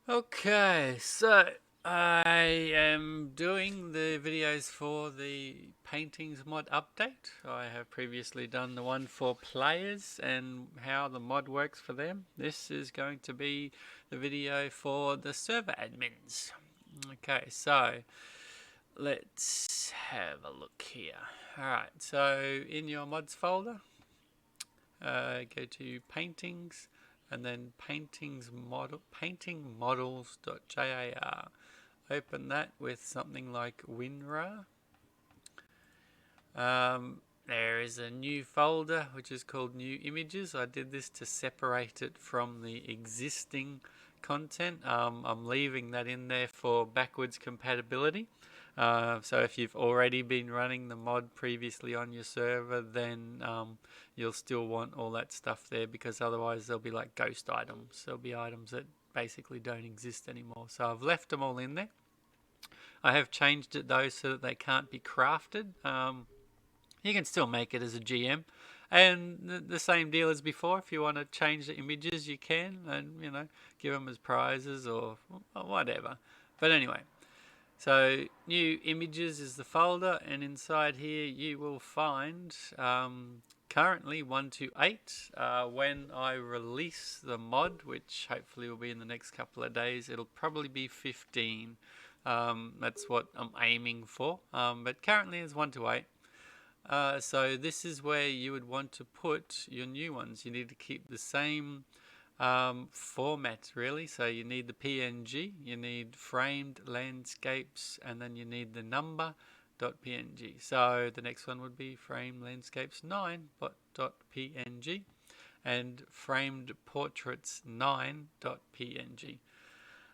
Okay, so I am doing the videos for the paintings mod update. I have previously done the one for players and how the mod works for them. This is going to be the video for the server admins. Okay, so let's have a look here. Alright, so in your mods folder, go to paintings and then paintingmodels.jar. Open that with something like WinRAR. There is a new folder which is called new images. I did this to separate it from the existing content. I'm leaving that in there for backwards compatibility. So if you've already been running the mod previously on your server, then you'll still want all that stuff there, because otherwise they'll be like ghost items. There'll be items that basically don't exist anymore. So I've left them all in there. I have changed it though so that they can't be crafted. You can still make it as a GM, and the same deal as before. If you want to change the images, you can, and give them as prizes or whatever. But anyway, so new images is the folder, and inside here you will find currently 1 to 8. When I release the mod, which hopefully will be in the next couple of days, it'll probably be 15. That's what I'm aiming for. But currently it's 1 to 8. So this is where you would want to put your new ones. You need to keep the same format, really. So you need the PNG, you need framed landscapes, and then you need the number.png. So the next one would be framed landscapes 9.png and framed portraits 9.png.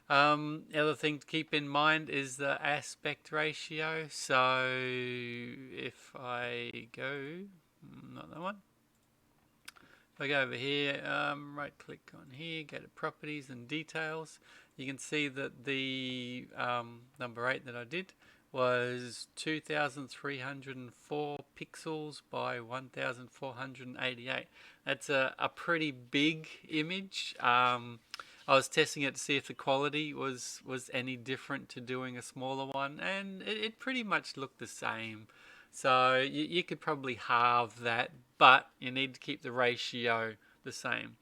The other thing to keep in mind is the aspect ratio. So if I go, not that one. If I go over here, right click on here, go to properties and details, you can see that the number 8 that I did was 2304 pixels by 1488. That's a pretty big image. I was testing it to see if the quality was any different to doing a smaller one, and it pretty much looked the same. So you could probably halve that, but you need to keep the ratio the same.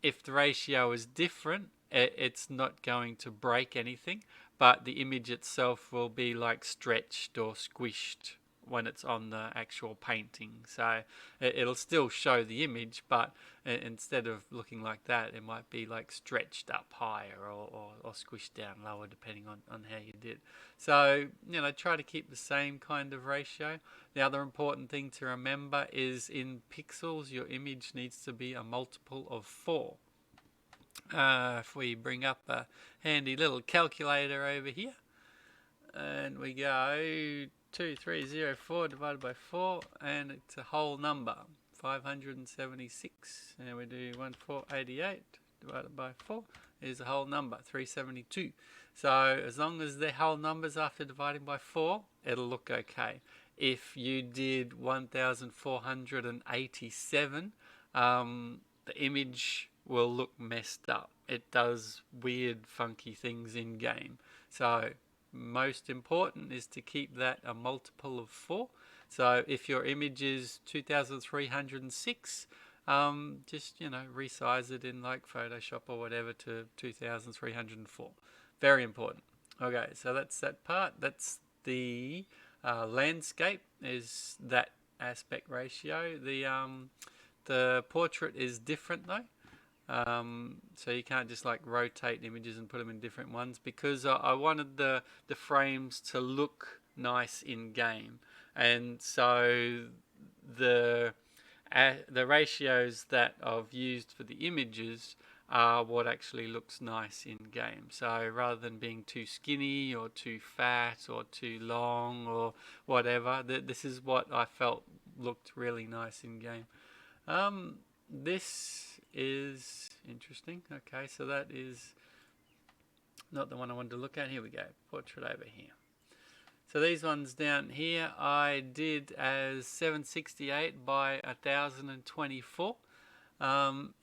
If the ratio is different, it's not going to break anything, but the image itself will be like stretched or squished when it's on the actual painting. So it'll still show the image, but instead of looking like that, it might be like stretched up higher or squished down lower, depending on how you did. So, try to keep the same kind of ratio. The other important thing to remember is in pixels, your image needs to be a multiple of 4. If we bring up a handy little calculator over here, and we go 2304 divided by 4, and it's a whole number, 576. And we do 1488 divided by 4 is a whole number, 372. So as long as they're whole numbers after dividing by 4, it'll look okay. If you did 1487, the image will look messed up. It does weird, funky things in game. So most important is to keep that a multiple of 4. So if your image is 2306, just resize it in like Photoshop or whatever to 2304. Very important. Okay, so that's that part. That's the landscape, is that aspect ratio. The portrait is different though. So you can't just like rotate images and put them in different ones, because I wanted the frames to look nice in game, and so the ratios that I've used for the images are what actually looks nice in game. So rather than being too skinny or too fat or too long or whatever, this is what I felt looked really nice in game. This is interesting. Okay, so that is not the one I wanted to look at. Here we go, portrait over here. So these ones down here I did as 768 by 1024.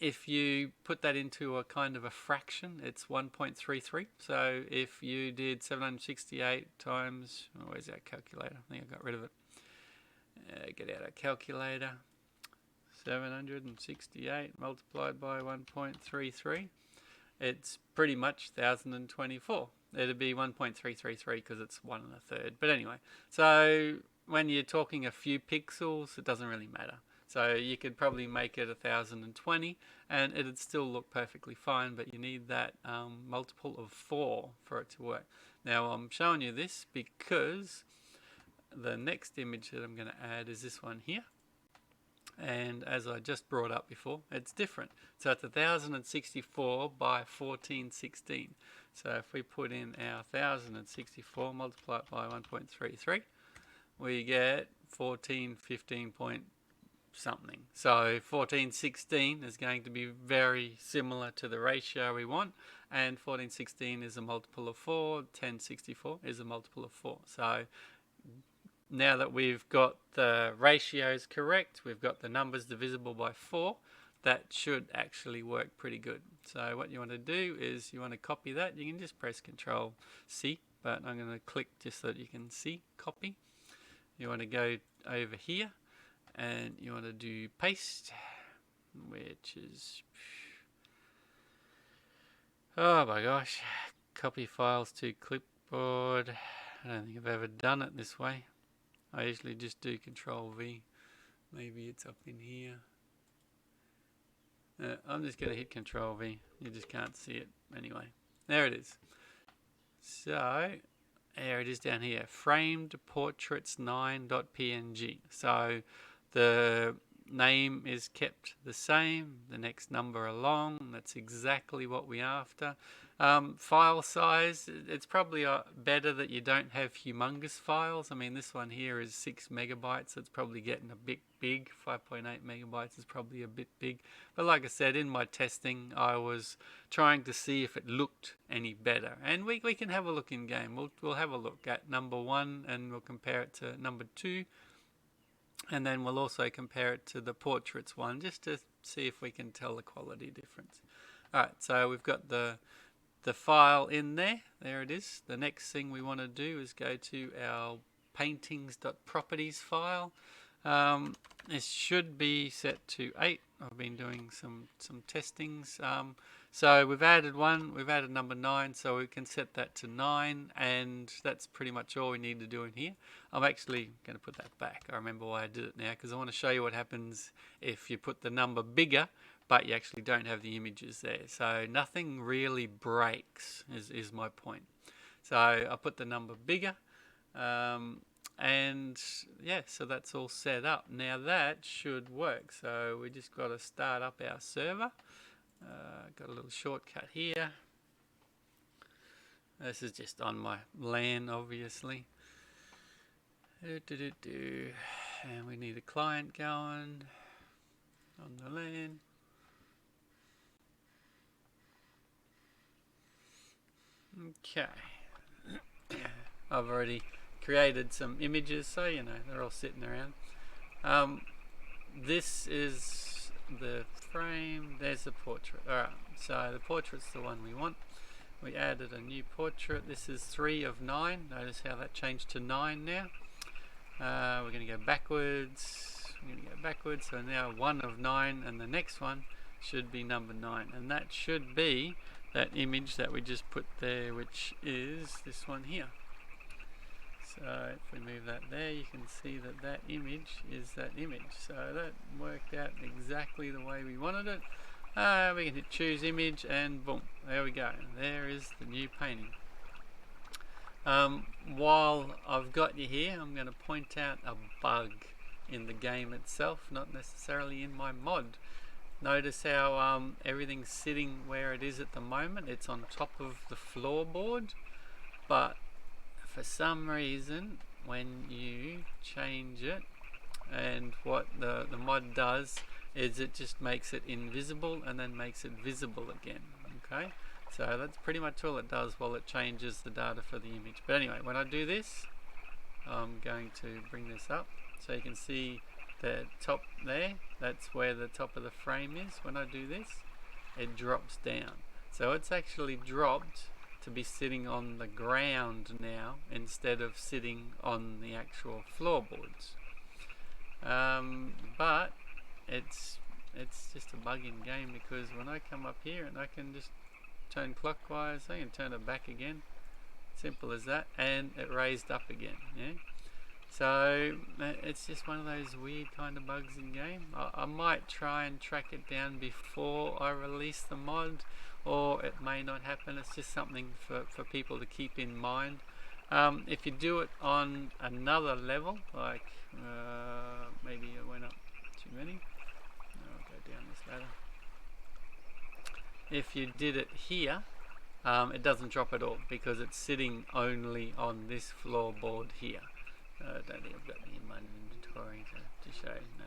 If you put that into a kind of a fraction, it's 1.33. So if you did 768 times, oh, where's our calculator? I think I got rid of it. Get out our calculator. 768 multiplied by 1.33. It's pretty much 1024. It'd be 1.333 because it's 1 1/3. But anyway, so when you're talking a few pixels, it doesn't really matter. So you could probably make it 1020 and it'd still look perfectly fine, but you need that multiple of 4 for it to work. Now I'm showing you this because the next image that I'm going to add is this one here. And as I just brought up before, it's different. So it's 1064 by 1416. So if we put in our 1064, multiply it by 1.33, we get 1415 point something. So 1416 is going to be very similar to the ratio we want, and 1416 is a multiple of 4, 1064 is a multiple of 4. So now that we've got the ratios correct, we've got the numbers divisible by 4, that should actually work pretty good. So what you want to do is you want to copy that. You can just press Control C, but I'm going to click just so that you can see copy. You want to go over here and you want to do paste, which is, oh my gosh, copy files to clipboard. I don't think I've ever done it this way. I usually just do Control V. Maybe it's up in here. I'm just going to hit Control V. You just can't see it anyway. There it is. So there it is down here. Framed portraits 9.png. So the name is kept the same. The next number along. That's exactly what we're after. File size, it's probably better that you don't have humongous files. I mean, this one here is 6 megabytes, so it's probably getting a bit big. 5.8 megabytes is probably a bit big. But like I said, in my testing, I was trying to see if it looked any better. And we can have a look in game. We'll have a look at number 1 and we'll compare it to number 2. And then we'll also compare it to the portraits one, just to see if we can tell the quality difference. Alright, so we've got the file in there. There it is. The next thing we want to do is go to our paintings.properties file. This should be set to 8. I've been doing some testings. So we've added one, we've added number 9, so we can set that to 9, and that's pretty much all we need to do in here. I'm actually going to put that back. I remember why I did it now, because I want to show you what happens if you put the number bigger but you actually don't have the images there. So nothing really breaks is my point. So I put the number bigger, and yeah, so that's all set up. Now that should work. So we just got to start up our server. Got a little shortcut here. This is just on my LAN, obviously. And we need a client going on the LAN. Okay. I've already created some images, so you know they're all sitting around. This is the frame. There's the portrait. Alright, so the portrait's the one we want. We added a new portrait. This is 3 of 9. Notice how that changed to 9 now. We're going to go backwards. So now 1 of 9, and the next one should be number 9, and that should be that image that we just put there, which is this one here. So if we move that there, you can see that that image is that image. So that worked out exactly the way we wanted it. We can hit choose image, and boom, there we go. There is the new painting. While I've got you here, I'm going to point out a bug in the game itself, not necessarily in my mod. Notice how everything's sitting where it is at the moment. It's on top of the floorboard, but for some reason when you change it, and what the mod does is it just makes it invisible and then makes it visible again. Okay, so that's pretty much all it does while it changes the data for the image. But anyway, when I do this, I'm going to bring this up so you can see the top there, that's where the top of the frame is. When I do this, it drops down. So it's actually dropped to be sitting on the ground now instead of sitting on the actual floorboards. But it's just a bug in game, because when I come up here and I can just turn clockwise, I can turn it back again, simple as that, and it raised up again. Yeah. So it's just one of those weird kind of bugs in game. I might try and track it down before I release the mod, or it may not happen. It's just something for people to keep in mind. If you do it on another level, like maybe it went up too many. I'll go down this ladder. If you did it here, it doesn't drop at all, because it's sitting only on this floorboard here. I don't think I've got any in my inventory to show. No.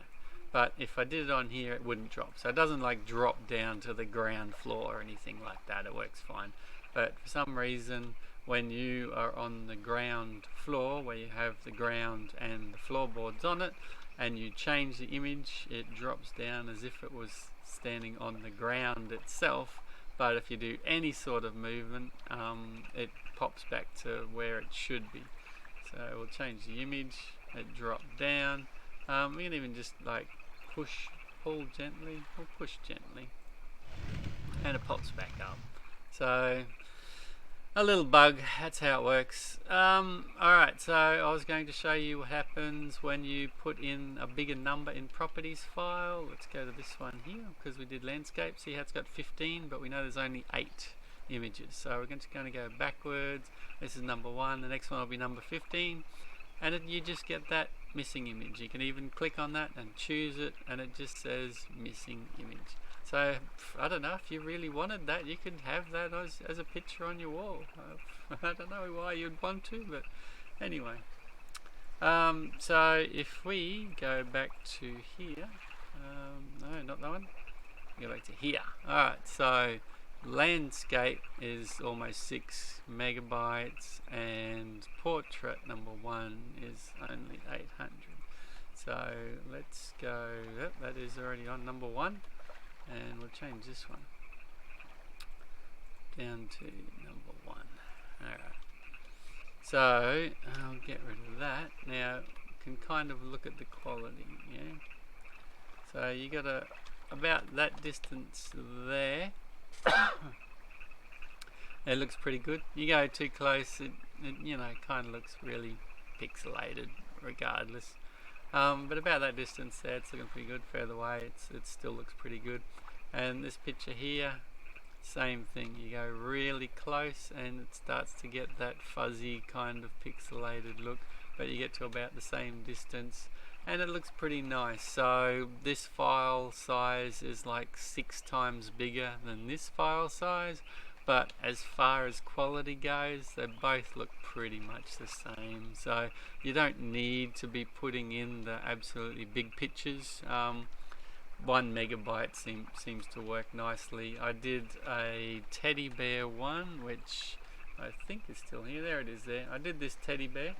But if I did it on here, it wouldn't drop. So it doesn't like drop down to the ground floor or anything like that. It works fine. But for some reason, when you are on the ground floor, where you have the ground and the floorboards on it, and you change the image, it drops down as if it was standing on the ground itself. But if you do any sort of movement, it pops back to where it should be. So we'll change the image, it dropped down. We can even just like pull gently, or push gently, and it pops back up. So a little bug, that's how it works. Alright, so I was going to show you what happens when you put in a bigger number in properties file. Let's go to this one here, because we did landscape. See how it's got 15, but we know there's only 8 images. So we're just going to go backwards. This is number 1, the next one will be number 15, and you just get that missing image. You can even click on that and choose it, and it just says missing image. So I don't know, if you really wanted that, you could have that as a picture on your wall. I don't know why you'd want to, but anyway. So if we go back to here, no, not that one, go back to here. Alright, so landscape is almost 6 megabytes, and portrait number 1 is only 800. So let's go, that is already on number 1, and we'll change this one down to number 1. Alright, so I'll get rid of that. Now you can kind of look at the quality, yeah. So you got about that distance there. It looks pretty good. You go too close, it you know, kind of looks really pixelated regardless. But about that distance there, it's looking pretty good. Further away, it still looks pretty good. And this picture here, same thing. You go really close and it starts to get that fuzzy kind of pixelated look, but you get to about the same distance and it looks pretty nice. So this file size is like 6 times bigger than this file size, but as far as quality goes, they both look pretty much the same. So you don't need to be putting in the absolutely big pictures. 1 megabyte seems to work nicely. I did a teddy bear one, which I think is still here. There it is there. I did this teddy bear.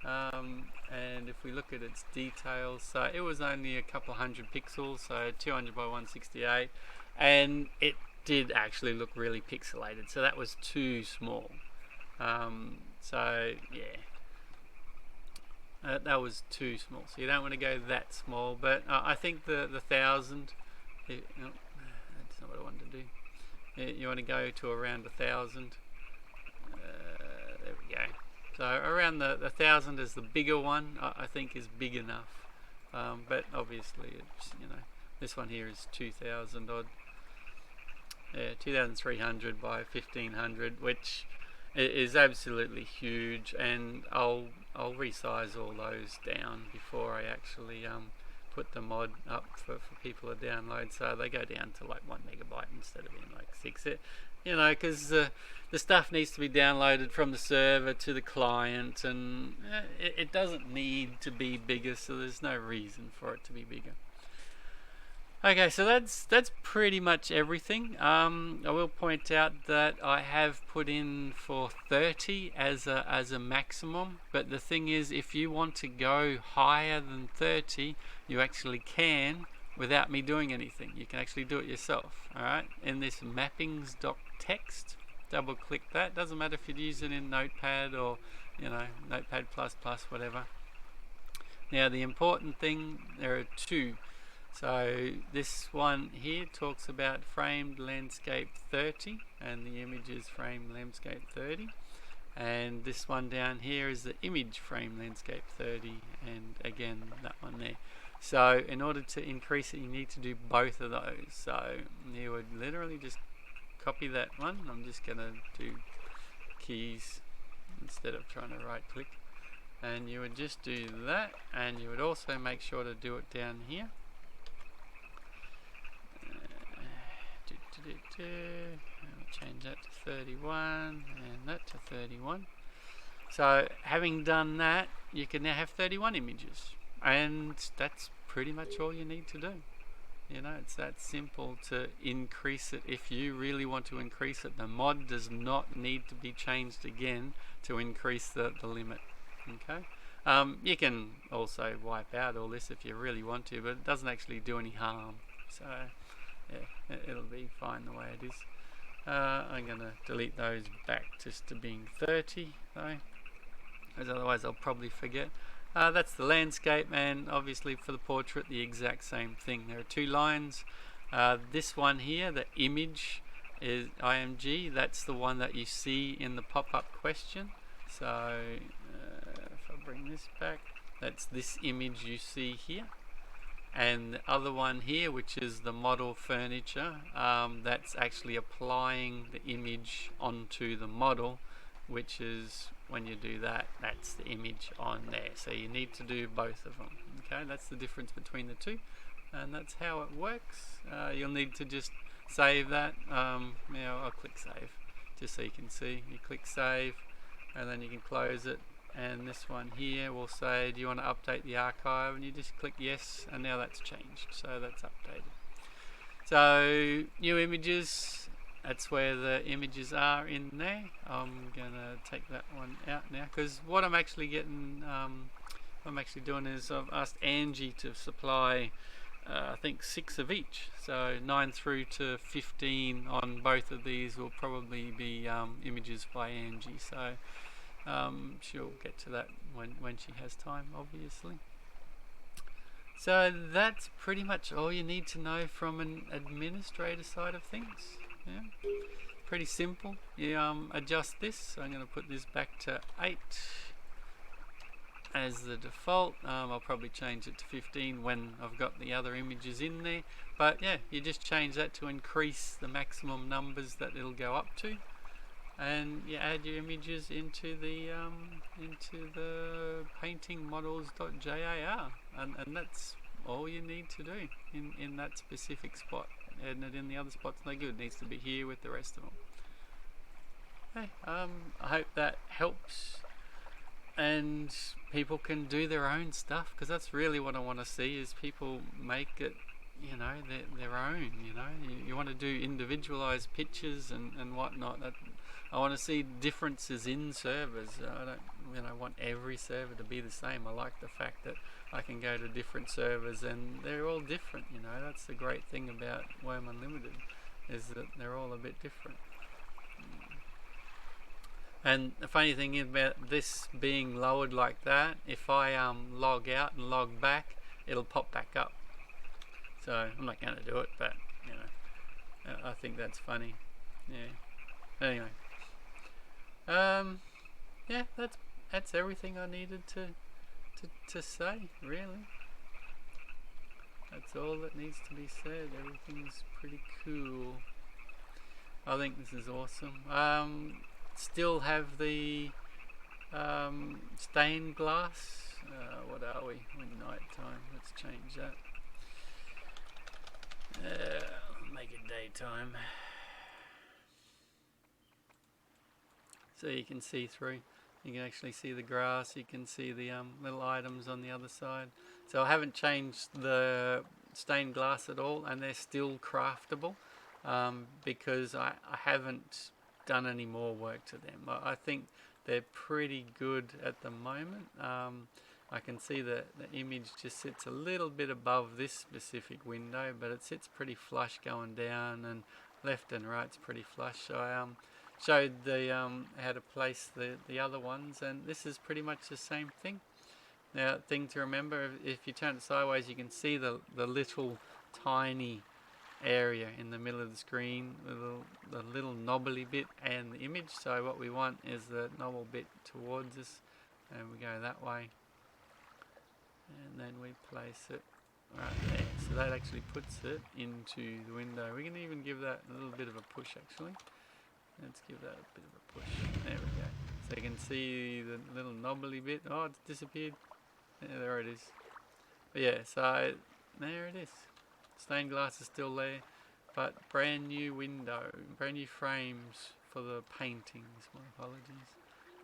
And if we look at its details, so it was only a couple hundred pixels, so 200 by 168, and it did actually look really pixelated, so that was too small. So yeah, that was too small, so you don't want to go that small. But I think the 1000, no, that's not what I wanted to do. You want to go to around 1000. There we go. So around the 1000 is the bigger one. I think is big enough. But obviously, it's, you know, this one here is 2000 odd. Yeah, 2300 by 1500, which is absolutely huge, and I'll resize all those down before I actually put the mod up for people to download, so they go down to like 1 megabyte instead of being like 6. You know, because the stuff needs to be downloaded from the server to the client, and it doesn't need to be bigger, so there's no reason for it to be bigger. Okay, so that's pretty much everything. I will point out that I have put in for 30 as a maximum, but the thing is, if you want to go higher than 30, you actually can without me doing anything. You can actually do it yourself. All right, in this mappings.txt, double click that. Doesn't matter if you use it in Notepad or Notepad++, whatever. Now the important thing, there are two. So this one here talks about framed landscape 30, and the image is framed landscape 30. And this one down here is the image frame landscape 30, and again that one there. So in order to increase it, you need to do both of those. So you would literally just copy that one. I'm just going to do keys instead of trying to right click. And you would just do that, and you would also make sure to do it down here. I'll change that to 31 and that to 31. So having done that, you can now have 31 images, and that's pretty much all you need to do. It's that simple to increase it. If you really want to increase it, the mod does not need to be changed again to increase the limit. Okay. You can also wipe out all this if you really want to, but it doesn't actually do any harm. So yeah, it'll be fine the way it is. I'm going to delete those back just to being 30 though, because otherwise I'll probably forget. That's the landscape, and obviously for the portrait the exact same thing. There are two lines. This one here, the image, is IMG. That's the one that you see in the pop-up question. So if I bring this back, that's this image you see here. And the other one here, which is the model furniture, that's actually applying the image onto the model, which is when you do that, that's the image on there. So you need to do both of them. Okay, that's the difference between the two, and that's how it works. You'll need to just save that. I'll click save just so you can see. You click save, and then you can close it. And this one here will say, do you want to update the archive? And you just click yes, and now that's changed, so that's updated. So new images, that's where the images are in there. I'm gonna take that one out now, because what I'm actually getting, I'm actually doing is I've asked Angie to supply I think 6 of each, so 9 through to 15 on both of these will probably be images by Angie. So she'll get to that when she has time, obviously. So that's pretty much all you need to know from an administrator side of things. Yeah, pretty simple. You adjust this. So I'm going to put this back to 8 as the default. I'll probably change it to 15 when I've got the other images in there. But yeah, you just change that to increase the maximum numbers that it'll go up to. And you add your images into the painting models.jar, and that's all you need to do in that specific spot. And in the other spots, no good. It needs to be here with the rest of them. Okay, I hope that helps, and people can do their own stuff, because that's really what I want to see, is people make it their own. You want to do individualized pictures and whatnot. I want to see differences in servers. I don't want every server to be the same. I like the fact that I can go to different servers and they're all different. That's the great thing about Worm Unlimited, is that they're all a bit different. And the funny thing about this being lowered like that, if I log out and log back, it'll pop back up. So I'm not going to do it, but I think that's funny. Yeah. Anyway, yeah, that's everything I needed to say, really. That's all that needs to be said. Everything's pretty cool. I think this is awesome. Still have the stained glass. What are we? We're night time. Let's change that. Make it daytime, so you can see through. You can actually see the grass. You can see the little items on the other side. So I haven't changed the stained glass at all, and they're still craftable, because I haven't done any more work to them. I think they're pretty good at the moment. I can see that the image just sits a little bit above this specific window, but it sits pretty flush going down, and left and right's pretty flush. So I showed the how to place the other ones, and this is pretty much the same thing. Now, thing to remember, if you turn it sideways, you can see the little tiny area in the middle of the screen, the little knobbly bit and the image. So what we want is the knobble bit towards us, and we go that way, and then we place it right there. So that actually puts it into the window. We can even give that a little bit of a push actually. Let's give that a bit of a push. There we go. So you can see the little knobbly bit. Oh, it's disappeared. Yeah, there it is. But yeah, so there it is. Stained glass is still there, but brand new window, brand new frames for the paintings. My apologies.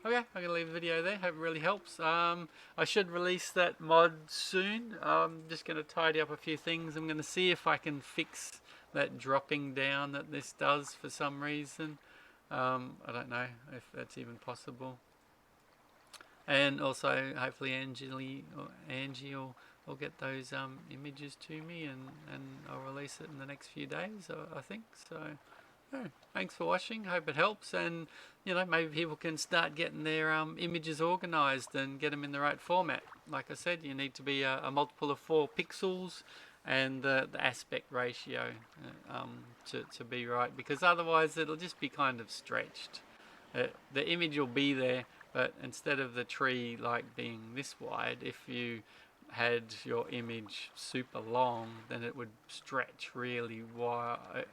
Okay, I'm going to leave the video there. Hope it really helps. I should release that mod soon. I'm just going to tidy up a few things. I'm going to see if I can fix that dropping down that this does for some reason. I don't know if that's even possible. And also, hopefully Angie will get those images to me, and I'll release it in the next few days, I think. So, yeah, thanks for watching. Hope it helps, and maybe people can start getting their images organised and get them in the right format. Like I said, you need to be a multiple of 4 pixels, and the aspect ratio to be right, because otherwise it'll just be kind of stretched. The image will be there, but instead of the tree like being this wide, if you had your image super long, then it would stretch really wide.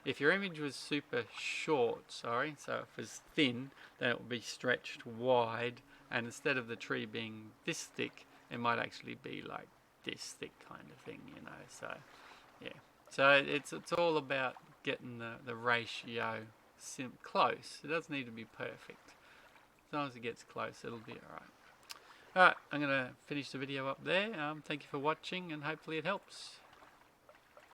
If your image was super short, so if it was thin, then it would be stretched wide, and instead of the tree being this thick, it might actually be like this thick kind of thing, so yeah. So it's all about getting the ratio close. It doesn't need to be perfect. As long as it gets close, it'll be alright. Alright, I'm going to finish the video up there. Thank you for watching, and hopefully it helps.